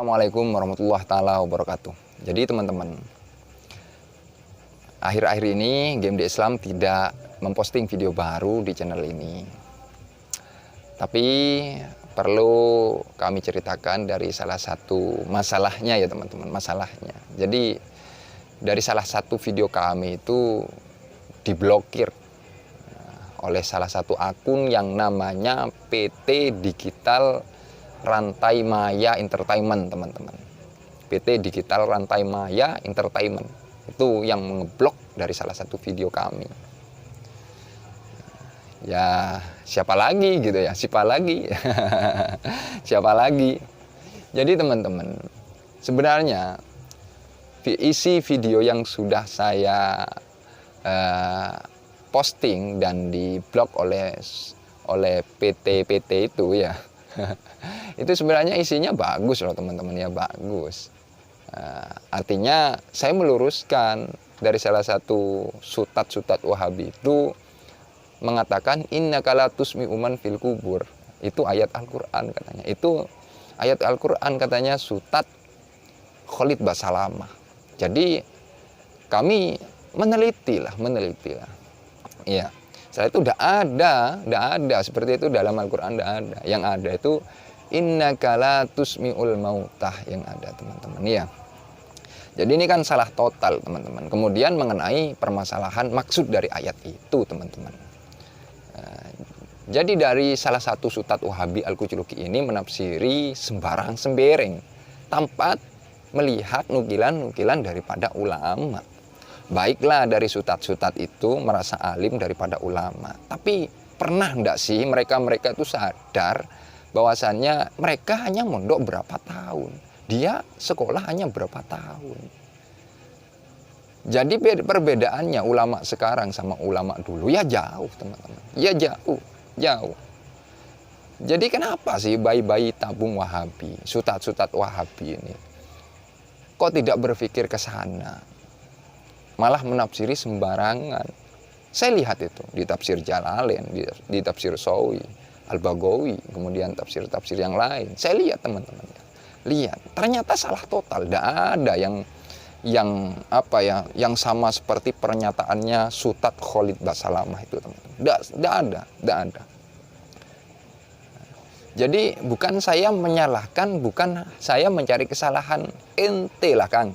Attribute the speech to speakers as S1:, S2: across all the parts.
S1: Assalamualaikum warahmatullahi taala wabarakatuh. Jadi teman-teman, akhir-akhir ini Game di Islam tidak memposting video baru di channel ini. Tapi perlu kami ceritakan dari salah satu masalahnya ya teman-teman, masalahnya. Jadi dari salah satu video kami itu diblokir oleh salah satu akun yang namanya PT Digital Rantai Maya Entertainment, teman-teman. PT Digital Rantai Maya Entertainment itu yang mengeblok dari salah satu video kami. Ya siapa lagi gitu ya, siapa lagi siapa lagi. Jadi teman-teman, sebenarnya isi video yang sudah saya posting dan diblok oleh PT itu ya itu sebenarnya isinya bagus loh teman-teman ya, bagus. Artinya saya meluruskan dari salah satu sutat Wahabi itu mengatakan innaka la tusmi'u man fil kubur. Itu ayat Al-Qur'an katanya. Itu ayat Al-Qur'an katanya, sutat Khalid Basalamah. Jadi kami meneliti lah. Iya. Setelah itu tidak ada seperti itu dalam Al-Qur'an, tidak ada. Yang ada itu innaka la tusmi'ul mautah yang ada, teman-teman. Iya. Jadi ini kan salah total, teman-teman. Kemudian mengenai permasalahan maksud dari ayat itu, teman-teman. Jadi dari salah satu sutat Wahabi Al-Kuculuki ini menafsiri sembarang-sembereng tanpa melihat nukilan-nukilan daripada ulama. Baiklah dari sutat-sutat itu merasa alim daripada ulama. Tapi pernah enggak sih mereka itu sadar bahwasannya mereka hanya mondok berapa tahun, dia sekolah hanya berapa tahun. Jadi perbedaannya ulama sekarang sama ulama dulu ya jauh, teman-teman. Ya jauh. Jadi kenapa sih bayi-bayi tabung Wahabi, sutat-sutat Wahabi ini kok tidak berpikir ke sana, malah menafsiri sembarangan? Saya lihat itu di tafsir Jalalain, di tafsir Sawi, Al-Baghawi, kemudian tafsir-tafsir yang lain. Saya lihat, teman-teman. Lihat, ternyata salah total. Tidak ada yang sama seperti pernyataannya sutat Khalid Basalamah itu, teman-teman. Tidak ada. Jadi bukan saya menyalahkan, bukan saya mencari kesalahan ente lah Kang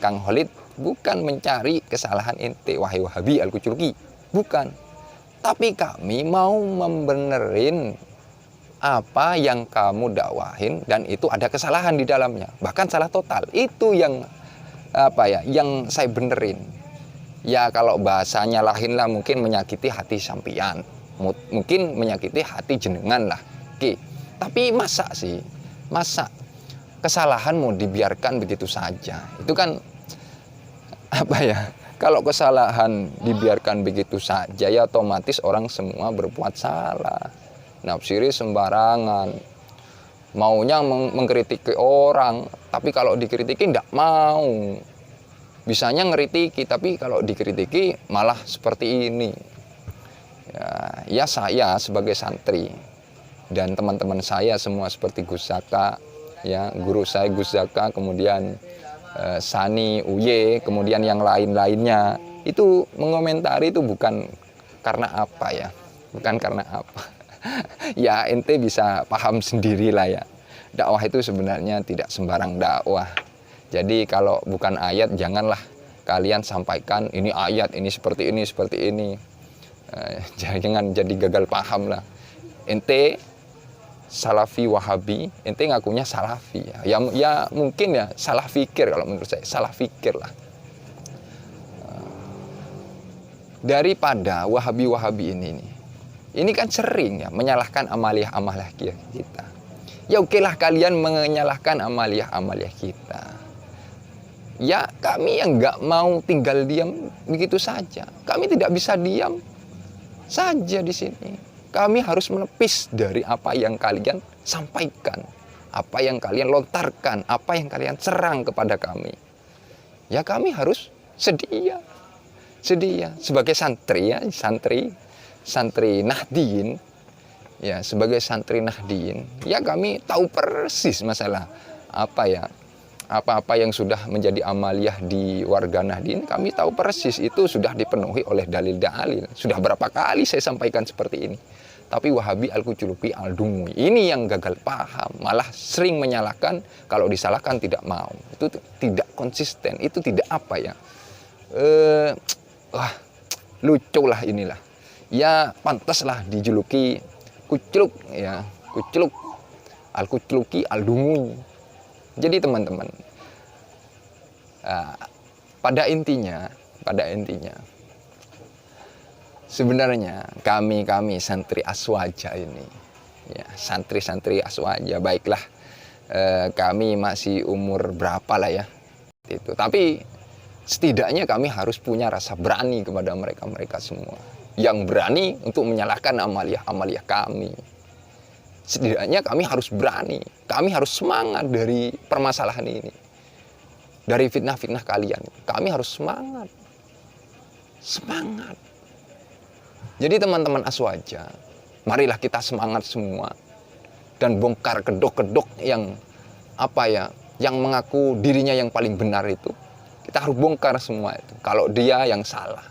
S1: Khalid, bukan mencari kesalahan ente wahai Wahabi Al-Kuculuki, bukan. Tapi kami mau membenerin apa yang kamu dakwahin dan itu ada kesalahan di dalamnya, bahkan salah total. Itu yang yang saya benerin. Ya kalau bahasanya lain lah, mungkin menyakiti hati sampian, mungkin menyakiti hati jenengan lah. Oke. Tapi masa kesalahan mau dibiarkan begitu saja? Itu kan kalau kesalahan dibiarkan begitu saja ya otomatis orang semua berbuat salah, nafsiri sembarangan, maunya mengkritiki orang, tapi kalau dikritiki tidak mau. Bisanya ngeritiki, tapi kalau dikritiki malah seperti ini. Ya saya sebagai santri dan teman-teman saya semua seperti Gus Zaka, ya guru saya Gus Zaka, kemudian Sani, Uye, kemudian yang lain-lainnya itu mengomentari itu bukan karena apa ya, bukan karena apa. Ya ente bisa paham sendirilah ya. Dakwah itu sebenarnya tidak sembarang dakwah. Jadi kalau bukan ayat janganlah kalian sampaikan ini ayat, ini seperti ini. Jangan jadi gagal paham lah. Ente Salafi Wahabi, ente ngakunya Salafi ya mungkin ya salah fikir, kalau menurut saya salah fikir lah. Daripada Wahabi ini kan sering ya menyalahkan amaliyah kita. Ya oke lah kalian menyalahkan amaliyah kita. Ya kami yang nggak mau tinggal diam begitu saja. Kami tidak bisa diam saja di sini. Kami harus menepis dari apa yang kalian sampaikan, apa yang kalian lontarkan, apa yang kalian serang kepada kami. Ya kami harus sedia sebagai santri ya, santri Nahdien ya, sebagai santri Nahdien ya kami tahu persis masalah apa-apa yang sudah menjadi amaliyah di warga Nahdien, kami tahu persis itu sudah dipenuhi oleh dalil-dalil. Sudah berapa kali saya sampaikan seperti ini. Tapi Wahabi Al-Kuchuluki Al-Dumui ini yang gagal paham, malah sering menyalahkan, kalau disalahkan tidak mau. Itu tidak konsisten, itu tidak lucu lah inilah. Ya pantaslah dijuluki kucluk, ya kucluk Al-Kuchuluki Al-Dumui. Jadi teman-teman, pada intinya sebenarnya kami santri Aswaja ini, ya santri Aswaja, baiklah kami masih umur berapa lah ya itu, tapi setidaknya kami harus punya rasa berani kepada mereka semua yang berani untuk menyalahkan amaliyah kami. Setidaknya kami harus berani, kami harus semangat dari permasalahan ini, dari fitnah-fitnah kalian. Kami harus semangat. Jadi teman-teman Aswaja, marilah kita semangat semua dan bongkar kedok-kedok yang yang mengaku dirinya yang paling benar itu. Kita harus bongkar semua itu. Kalau dia yang salah.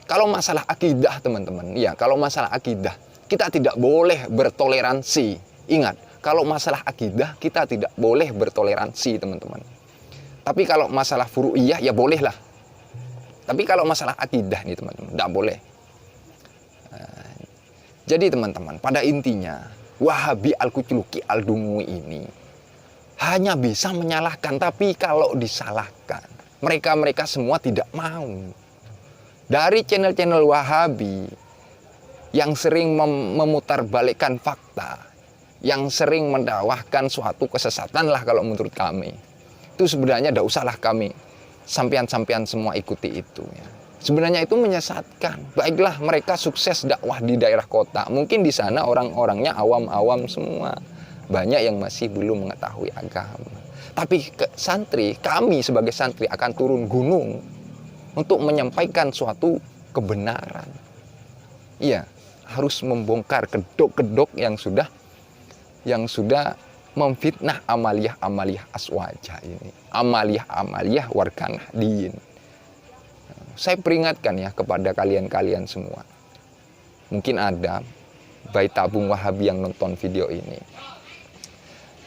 S1: Kalau masalah akidah teman-teman, ya kalau masalah akidah, kita tidak boleh bertoleransi. Ingat, kalau masalah akidah kita tidak boleh bertoleransi teman-teman. Tapi kalau masalah furu'iyah ya bolehlah. Tapi kalau masalah akidah nih teman-teman, tidak boleh. Jadi teman-teman, pada intinya Wahabi Al-Kuchuluki Al-Dumui ini hanya bisa menyalahkan. Tapi kalau disalahkan, mereka semua tidak mau. Dari channel-channel Wahabi yang sering memutarbalikkan fakta, yang sering mendakwahkan suatu kesesatan lah kalau menurut kami. Itu sebenarnya tidak usahlah kami sampean semua ikuti itu. Ya. Sebenarnya itu menyesatkan. Baiklah mereka sukses dakwah di daerah kota. Mungkin di sana orang-orangnya awam-awam semua. Banyak yang masih belum mengetahui agama. Tapi kami sebagai santri akan turun gunung untuk menyampaikan suatu kebenaran. Iya, harus membongkar kedok-kedok yang sudah memfitnah amaliyah Aswaja ini. Amaliyah warga Nahdien. Saya peringatkan ya kepada kalian semua. Mungkin ada bayi tabung Wahabi yang nonton video ini.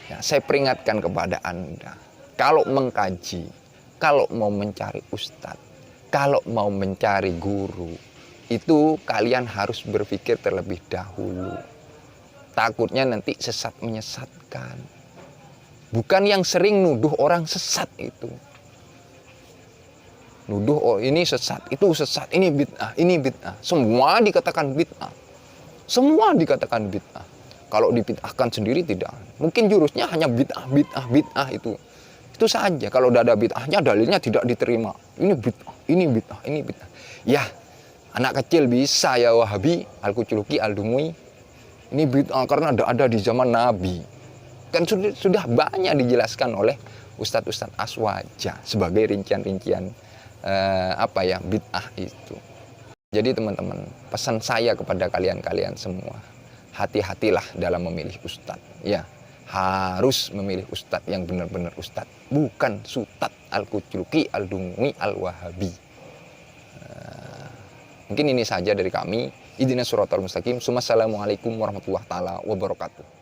S1: Ya, saya peringatkan kepada Anda. Kalau mengkaji, kalau mau mencari ustadz, kalau mau mencari guru, itu kalian harus berpikir terlebih dahulu. Takutnya nanti sesat menyesatkan. Bukan yang sering nuduh orang sesat itu. Nuduh, oh ini sesat, itu sesat, ini bid'ah. Semua dikatakan bid'ah. Semua dikatakan bid'ah. Kalau dibid'ahkan sendiri tidak. Mungkin jurusnya hanya bid'ah itu. Itu saja. Kalau tidak ada bid'ahnya, dalilnya tidak diterima. Ini bid'ah. Ya, anak kecil bisa ya Wahabi Al-Kuchuluki Al-Dumui. Ini bid'ah karena tidak ada di zaman Nabi. Kan sudah banyak dijelaskan oleh ustadz-ustadz Aswaja sebagai rincian-rincian bid'ah itu. Jadi teman-teman, pesan saya kepada kalian semua, hati-hatilah dalam memilih ustadz. Ya, harus memilih ustadz yang benar-benar ustadz, bukan Sutad Al-Kuchuluki Al-Dumui Al-Wahabi. Mungkin ini saja dari kami. Ihdinas shiratal mustaqim. Assalamualaikum warahmatullahi taala wabarakatuh.